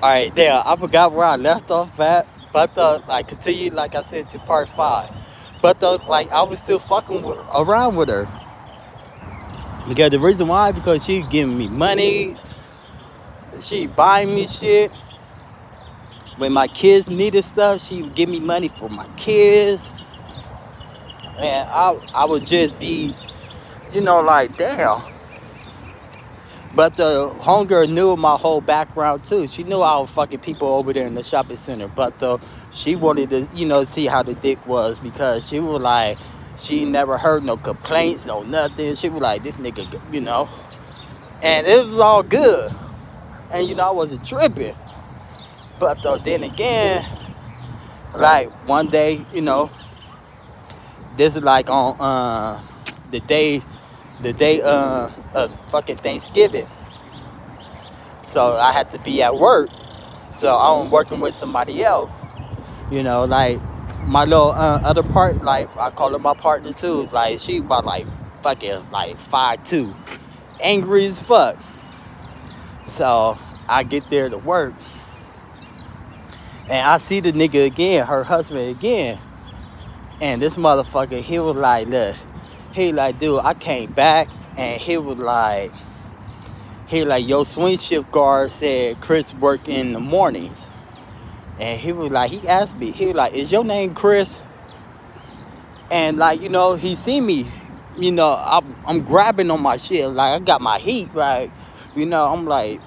All right, there. I forgot where I left off at, but like continue, like I said, to part five. But like I was still fucking around with her because the reason why, because she giving me money, she buying me shit. When my kids needed stuff, she would give me money for my kids, and I would just be, like damn. But the homegirl knew my whole background too. She knew I was fucking people over there in the shopping center. But she wanted to, see how the dick was because she was like, she never heard no complaints, no nothing. She was like, this nigga. And it was all good. And I wasn't tripping. But then again, like one day, this is like on the day of fucking Thanksgiving. So I had to be at work. So I'm working with somebody else. Like my little other part, like I call her my partner too. Like she about like fucking like 5'2", angry as fuck. So I get there to work, and I see the nigga again, her husband again. And this motherfucker, he was like, look, he like, dude, I came back, and he was like, yo, swing shift guard said Chris work in the mornings. And he was like, he asked me, he was like, is your name Chris? And like, he seen me, I'm grabbing on my shit. Like, I got my heat, right? I'm like,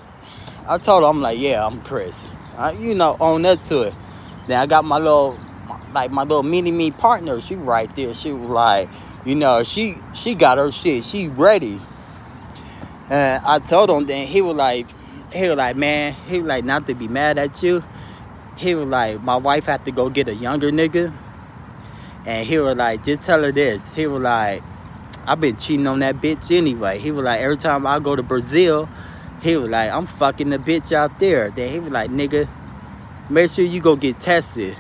I told him, I'm like, yeah, I'm Chris. Own up to it. Then I got my little mini-me partner. She right there. She was like, she got her shit. She ready. And I told him, then he was like, man, he was like, not to be mad at you. He was like, my wife had to go get a younger nigga. And he was like, just tell her this. He was like, I've been cheating on that bitch anyway. He was like, every time I go to Brazil, he was like, I'm fucking the bitch out there. Then he was like, nigga, make sure you go get tested.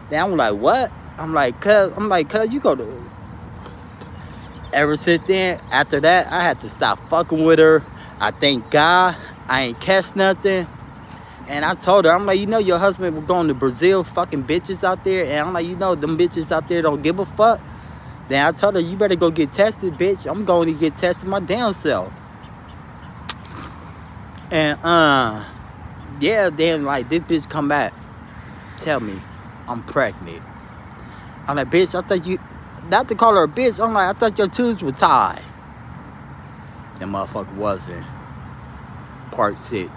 Then I'm like, what? I'm like, cuz you go to... Ever since then, after that, I had to stop fucking with her. I thank God I ain't catch nothing. And I told her, I'm like, your husband was going to Brazil, fucking bitches out there. And I'm like, them bitches out there don't give a fuck. Then I told her, you better go get tested, bitch. I'm going to get tested my damn self. And, yeah, then, like, this bitch come back. Tell me, I'm pregnant. I'm like, bitch, I thought you... Not to call her a bitch, I'm like, I thought your tubes were tied. That motherfucker wasn't. Part 6.